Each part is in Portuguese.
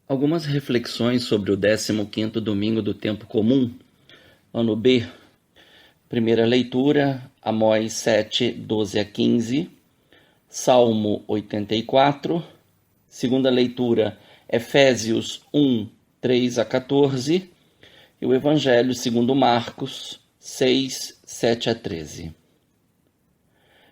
Algumas reflexões sobre o 15º domingo do tempo comum, ano B. Primeira leitura, Amós 7, 12 a 15, Salmo 84. Segunda leitura, Efésios 1, 3 a 14, e o Evangelho segundo Marcos 6, 7 a 13.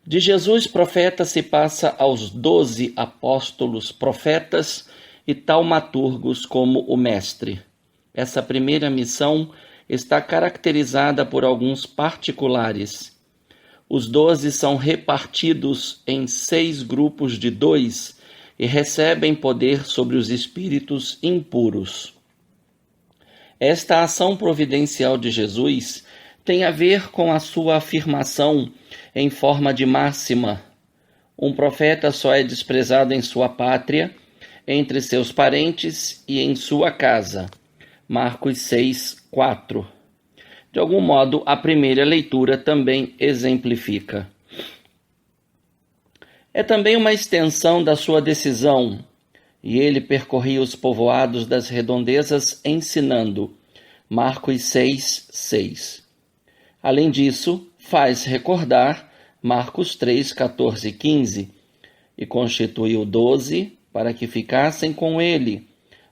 De Jesus profeta se passa aos 12 apóstolos profetas e taumaturgos como o Mestre. Essa primeira missão está caracterizada por alguns particulares. Os 12 são repartidos em 6 grupos de 2 e recebem poder sobre os espíritos impuros. Esta ação providencial de Jesus tem a ver com a sua afirmação em forma de máxima. Um profeta só é desprezado em sua pátria, entre seus parentes e em sua casa. Marcos 6, 4. De algum modo, a primeira leitura também exemplifica. É também uma extensão da sua decisão, e ele percorria os povoados das redondezas ensinando. Marcos 6, 6. Além disso, faz recordar Marcos 3, 14 e 15, e constituiu 12 para que ficassem com ele,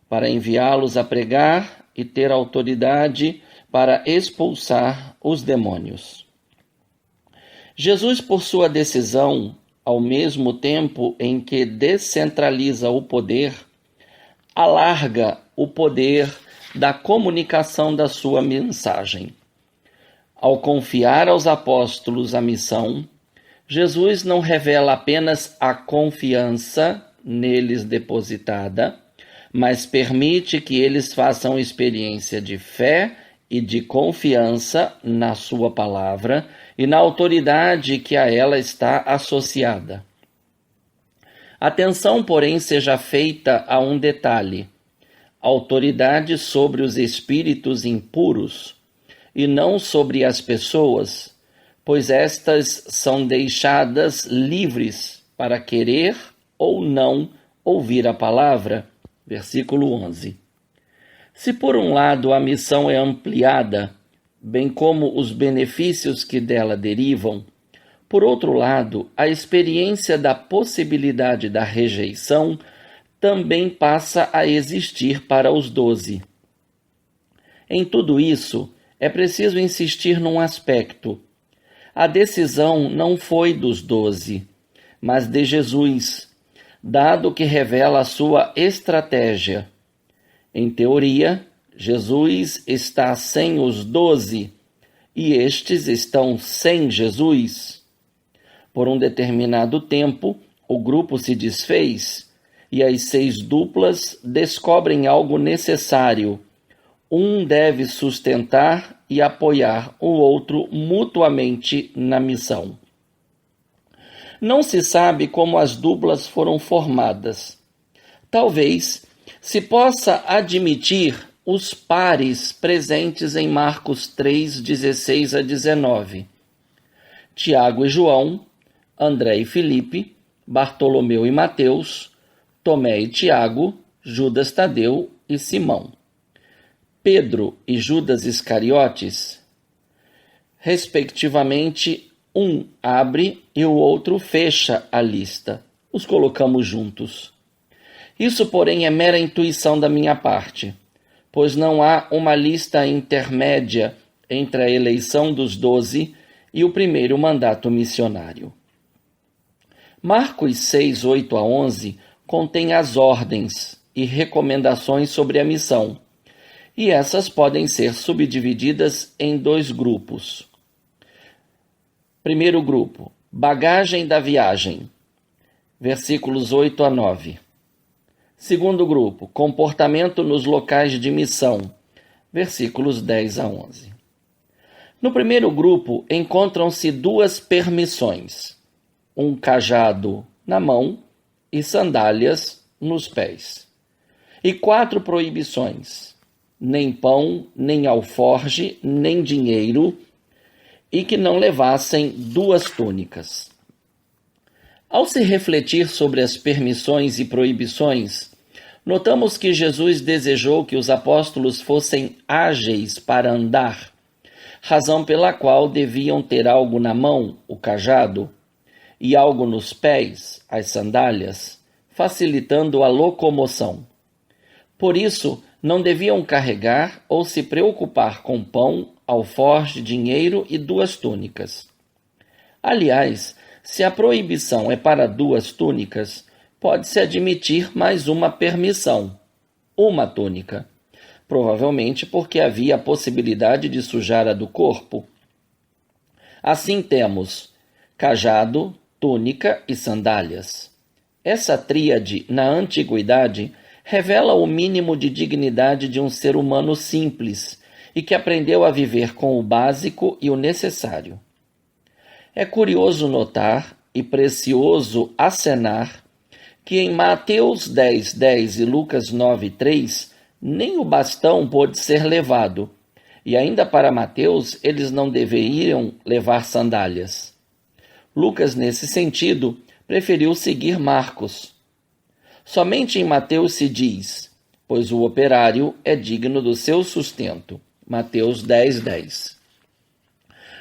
para enviá-los a pregar e ter autoridade para expulsar os demônios. Jesus, por sua decisão, ao mesmo tempo em que descentraliza o poder, alarga o poder da comunicação da sua mensagem. Ao confiar aos apóstolos a missão, Jesus não revela apenas a confiança neles depositada, mas permite que eles façam experiência de fé e de confiança na sua palavra e na autoridade que a ela está associada. Atenção, porém, seja feita a um detalhe: autoridade sobre os espíritos impuros e não sobre as pessoas, pois estas são deixadas livres para querer ou não ouvir a palavra. Versículo 11. Se por um lado a missão é ampliada, bem como os benefícios que dela derivam, por outro lado, a experiência da possibilidade da rejeição também passa a existir para os 12. Em tudo isso, é preciso insistir num aspecto. A decisão não foi dos 12, mas de Jesus, dado que revela a sua estratégia. Em teoria, Jesus está sem os 12 e estes estão sem Jesus. Por um determinado tempo, o grupo se desfez e as 6 duplas descobrem algo necessário. Um deve sustentar e apoiar o outro mutuamente na missão. Não se sabe como as duplas foram formadas. Talvez se possa admitir os pares presentes em Marcos 3, 16 a 19. Tiago e João, André e Filipe, Bartolomeu e Mateus, Tomé e Tiago, Judas Tadeu e Simão. Pedro e Judas Iscariotes, respectivamente, um abre e o outro fecha a lista. Os colocamos juntos. Isso, porém, é mera intuição da minha parte, pois não há uma lista intermédia entre a eleição dos 12 e o primeiro mandato missionário. Marcos 6, 8 a 11 contém as ordens e recomendações sobre a missão, e essas podem ser subdivididas em 2 grupos. Primeiro grupo, bagagem da viagem, versículos 8 a 9. Segundo grupo, comportamento nos locais de missão, versículos 10 a 11. No primeiro grupo, encontram-se 2 permissões, um cajado na mão e sandálias nos pés. E 4 proibições, nem pão, nem alforge, nem dinheiro, e que não levassem 2 túnicas. Ao se refletir sobre as permissões e proibições, Notamos que Jesus desejou que os apóstolos fossem ágeis para andar, razão pela qual deviam ter algo na mão, o cajado, e algo nos pés, as sandálias, facilitando a locomoção. Por isso, não deviam carregar ou se preocupar com pão, alforje, dinheiro e 2 túnicas. Aliás, se a proibição é para 2 túnicas, pode-se admitir mais uma permissão, uma túnica, provavelmente porque havia a possibilidade de sujar a do corpo. Assim temos cajado, túnica e sandálias. Essa tríade, na antiguidade, revela o mínimo de dignidade de um ser humano simples e que aprendeu a viver com o básico e o necessário. É curioso notar e precioso acenar que em Mateus 10:10 e Lucas 9:3 nem o bastão pôde ser levado, e ainda para Mateus eles não deveriam levar sandálias. Lucas, nesse sentido, preferiu seguir Marcos. Somente em Mateus se diz, pois o operário é digno do seu sustento. Mateus 10:10.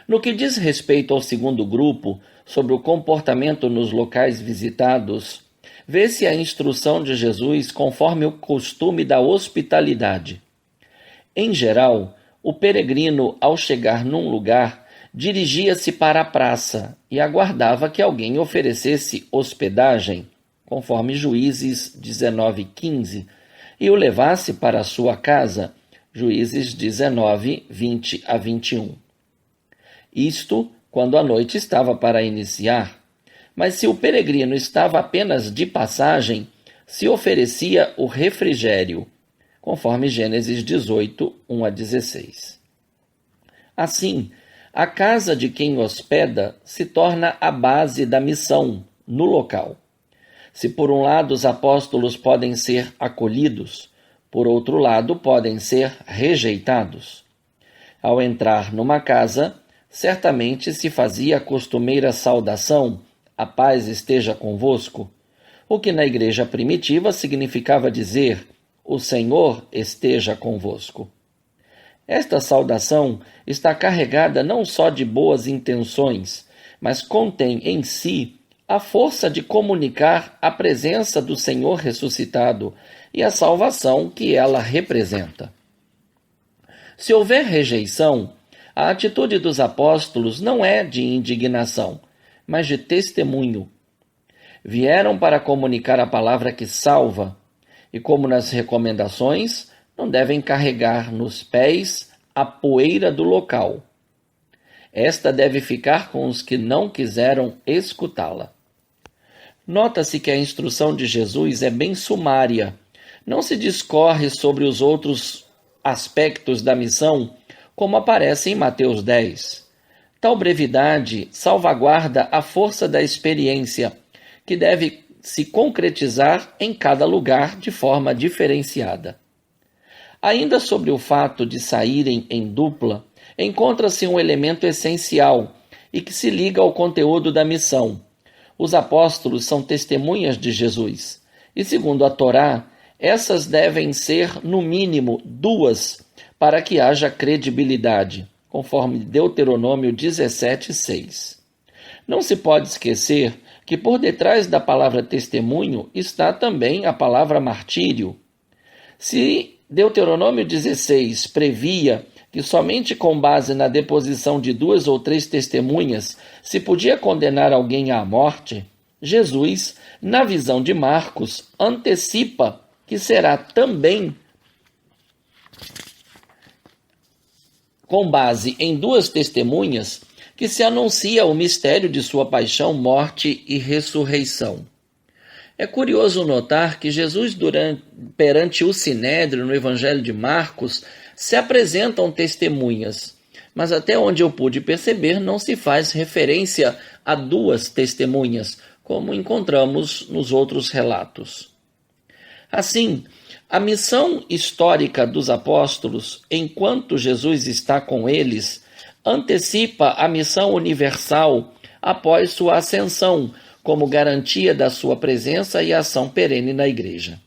No que diz respeito ao segundo grupo, sobre o comportamento nos locais visitados, vê-se a instrução de Jesus conforme o costume da hospitalidade. Em geral, o peregrino, ao chegar num lugar, dirigia-se para a praça e aguardava que alguém oferecesse hospedagem, conforme Juízes 19:15, e o levasse para a sua casa, Juízes 19:20 a 21. Isto quando a noite estava para iniciar, mas se o peregrino estava apenas de passagem, se oferecia o refrigério, conforme Gênesis 18, 1 a 16. Assim, a casa de quem hospeda se torna a base da missão no local. Se por um lado os apóstolos podem ser acolhidos, por outro lado podem ser rejeitados. Ao entrar numa casa, certamente se fazia a costumeira saudação, a paz esteja convosco, o que na igreja primitiva significava dizer, o Senhor esteja convosco. Esta saudação está carregada não só de boas intenções, mas contém em si a força de comunicar a presença do Senhor ressuscitado e a salvação que ela representa. Se houver rejeição, a atitude dos apóstolos não é de indignação, mas de testemunho. Vieram para comunicar a palavra que salva, e como nas recomendações, não devem carregar nos pés a poeira do local. Esta deve ficar com os que não quiseram escutá-la. Nota-se que a instrução de Jesus é bem sumária. Não se discorre sobre os outros aspectos da missão, como aparece em Mateus 10. Tal brevidade salvaguarda a força da experiência, que deve se concretizar em cada lugar de forma diferenciada. Ainda sobre o fato de saírem em dupla, encontra-se um elemento essencial e que se liga ao conteúdo da missão. Os apóstolos são testemunhas de Jesus, e segundo a Torá, essas devem ser, no mínimo, 2, para que haja credibilidade, conforme Deuteronômio 17:6. Não se pode esquecer que por detrás da palavra testemunho está também a palavra martírio. Se Deuteronômio 16 previa que somente com base na deposição de 2 ou 3 testemunhas se podia condenar alguém à morte, Jesus, na visão de Marcos, antecipa que será também com base em 2 testemunhas que se anuncia o mistério de sua paixão, morte e ressurreição. É curioso notar que Jesus, perante o Sinédrio, no Evangelho de Marcos, se apresentam testemunhas, mas até onde eu pude perceber, não se faz referência a 2 testemunhas, como encontramos nos outros relatos. Assim, a missão histórica dos apóstolos, enquanto Jesus está com eles, antecipa a missão universal após sua ascensão, como garantia da sua presença e ação perene na Igreja.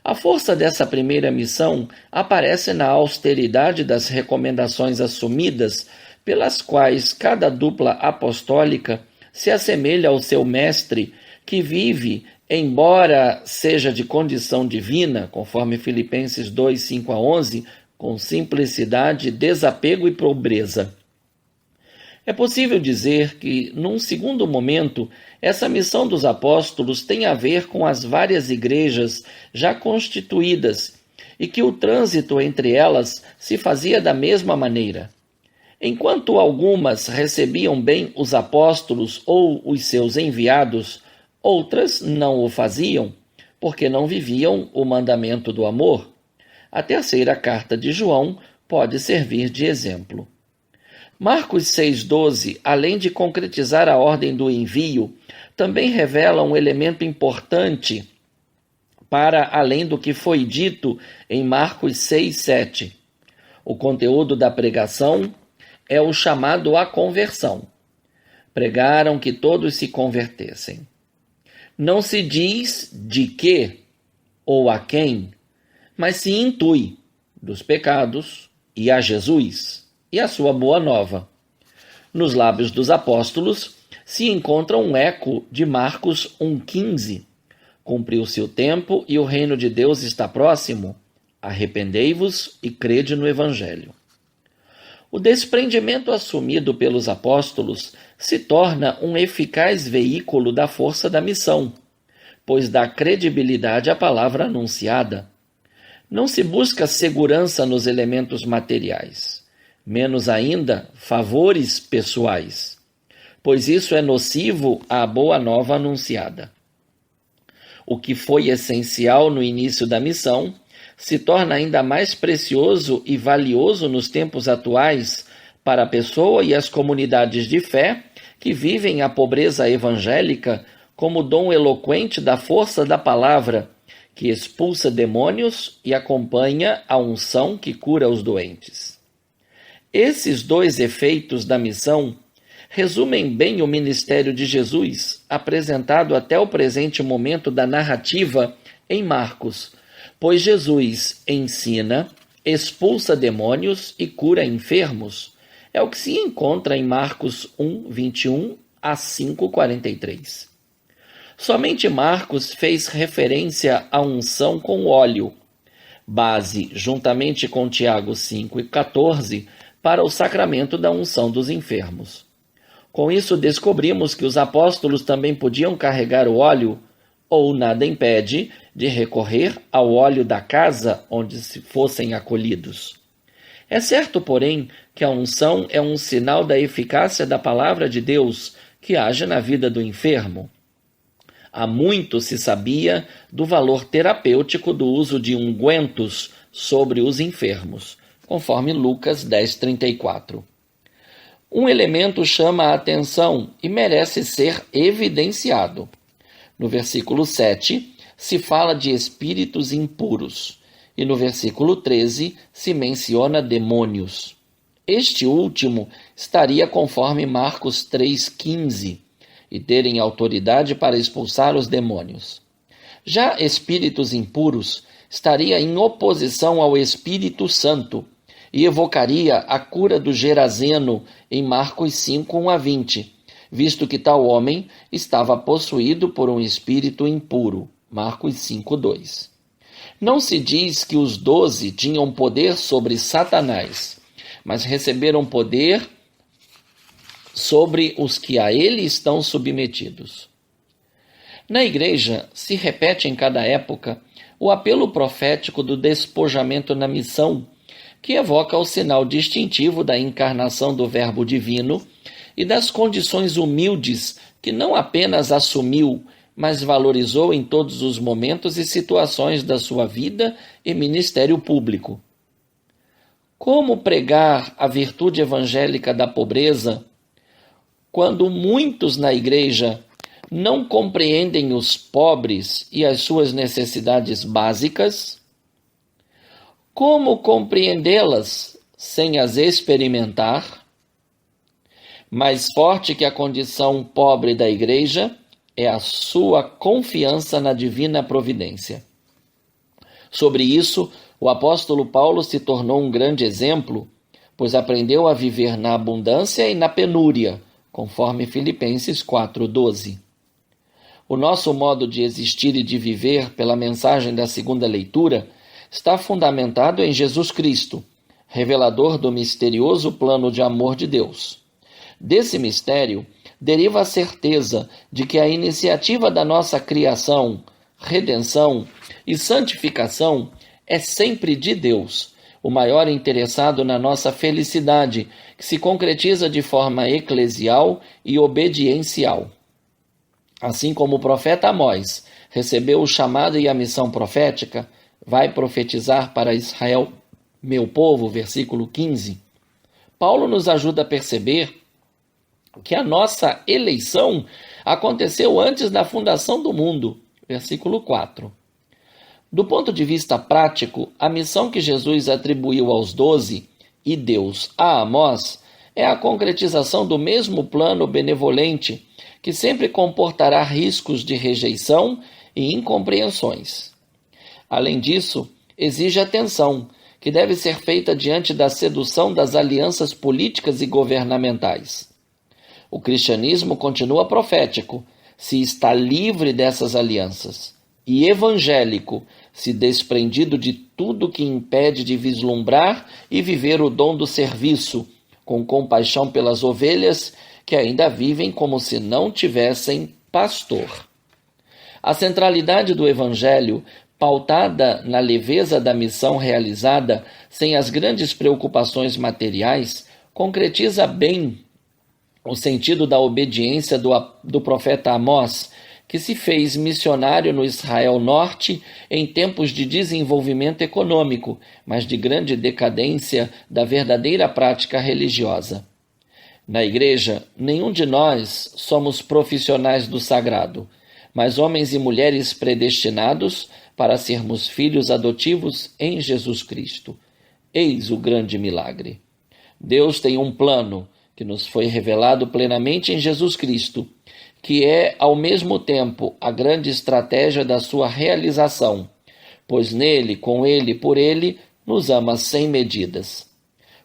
A força dessa primeira missão aparece na austeridade das recomendações assumidas, pelas quais cada dupla apostólica se assemelha ao seu mestre, que vive, embora seja de condição divina, conforme Filipenses 2, 5-11, com simplicidade, desapego e pobreza. É possível dizer que, num segundo momento, essa missão dos apóstolos tem a ver com as várias igrejas já constituídas e que o trânsito entre elas se fazia da mesma maneira. Enquanto algumas recebiam bem os apóstolos ou os seus enviados, outras não o faziam, porque não viviam o mandamento do amor. A terceira carta de João pode servir de exemplo. Marcos 6,12, além de concretizar a ordem do envio, também revela um elemento importante para além do que foi dito em Marcos 6,7. O conteúdo da pregação é o chamado à conversão. Pregaram que todos se convertessem. Não se diz de que ou a quem, mas se intui dos pecados e a Jesus e a sua boa nova. Nos lábios dos apóstolos se encontra um eco de Marcos 1,15. Cumpriu-se o tempo e o reino de Deus está próximo. Arrependei-vos e crede no Evangelho. O desprendimento assumido pelos apóstolos se torna um eficaz veículo da força da missão, pois dá credibilidade à palavra anunciada. Não se busca segurança nos elementos materiais, menos ainda favores pessoais, pois isso é nocivo à boa nova anunciada. O que foi essencial no início da missão se torna ainda mais precioso e valioso nos tempos atuais para a pessoa e as comunidades de fé que vivem a pobreza evangélica como dom eloquente da força da palavra, que expulsa demônios e acompanha a unção que cura os doentes. Esses dois efeitos da missão resumem bem o ministério de Jesus, apresentado até o presente momento da narrativa em Marcos, pois Jesus ensina, expulsa demônios e cura enfermos. É o que se encontra em Marcos 1, 21 a 5, 43. Somente Marcos fez referência à unção com óleo, base, juntamente com Tiago 5 e 14, para o sacramento da unção dos enfermos. Com isso, descobrimos que os apóstolos também podiam carregar o óleo, ou nada impede de recorrer ao óleo da casa onde se fossem acolhidos. É certo, porém, que a unção é um sinal da eficácia da palavra de Deus que age na vida do enfermo. Há muito se sabia do valor terapêutico do uso de ungüentos sobre os enfermos, conforme Lucas 10:34. Um elemento chama a atenção e merece ser evidenciado. No versículo 7, se fala de espíritos impuros, e no versículo 13 se menciona demônios. Este último estaria conforme Marcos 3,15, e terem autoridade para expulsar os demônios. Já espíritos impuros estaria em oposição ao Espírito Santo, e evocaria a cura do Gerazeno em Marcos 5, 1 a 20, visto que tal homem estava possuído por um espírito impuro. Marcos 5, 2. Não se diz que os 12 tinham poder sobre Satanás, mas receberam poder sobre os que a ele estão submetidos. Na igreja, se repete em cada época o apelo profético do despojamento na missão, que evoca o sinal distintivo da encarnação do Verbo divino e das condições humildes que não apenas assumiu, mas valorizou em todos os momentos e situações da sua vida e ministério público. Como pregar a virtude evangélica da pobreza quando muitos na igreja não compreendem os pobres e as suas necessidades básicas? Como compreendê-las sem as experimentar? Mais forte que a condição pobre da igreja é a sua confiança na divina providência. Sobre isso, o apóstolo Paulo se tornou um grande exemplo, pois aprendeu a viver na abundância e na penúria, conforme Filipenses 4:12. O nosso modo de existir e de viver, pela mensagem da segunda leitura, está fundamentado em Jesus Cristo, revelador do misterioso plano de amor de Deus. Desse mistério deriva a certeza de que a iniciativa da nossa criação, redenção e santificação é sempre de Deus, o maior interessado na nossa felicidade, que se concretiza de forma eclesial e obediencial. Assim como o profeta Amós recebeu o chamado e a missão profética, vai profetizar para Israel, meu povo, versículo 15, Paulo nos ajuda a perceber que a nossa eleição aconteceu antes da fundação do mundo, versículo 4. Do ponto de vista prático, a missão que Jesus atribuiu aos 12 e Deus a Amós é a concretização do mesmo plano benevolente que sempre comportará riscos de rejeição e incompreensões. Além disso, exige atenção, que deve ser feita diante da sedução das alianças políticas e governamentais. O cristianismo continua profético, se está livre dessas alianças, e evangélico, se desprendido de tudo que impede de vislumbrar e viver o dom do serviço, com compaixão pelas ovelhas que ainda vivem como se não tivessem pastor. A centralidade do Evangelho, pautada na leveza da missão realizada sem as grandes preocupações materiais, concretiza bem o sentido da obediência do profeta Amós, que se fez missionário no Israel Norte em tempos de desenvolvimento econômico, mas de grande decadência da verdadeira prática religiosa. Na igreja, nenhum de nós somos profissionais do sagrado, mas homens e mulheres predestinados para sermos filhos adotivos em Jesus Cristo. Eis o grande milagre. Deus tem um plano que nos foi revelado plenamente em Jesus Cristo, que é, ao mesmo tempo, a grande estratégia da sua realização, pois nele, com ele e por ele, nos ama sem medidas.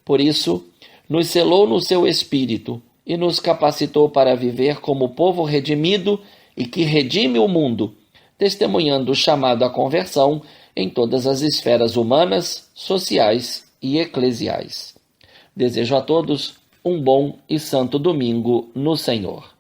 Por isso, nos selou no seu Espírito e nos capacitou para viver como povo redimido e que redime o mundo, testemunhando o chamado à conversão em todas as esferas humanas, sociais e eclesiais. Desejo a todos um bom e santo domingo no Senhor.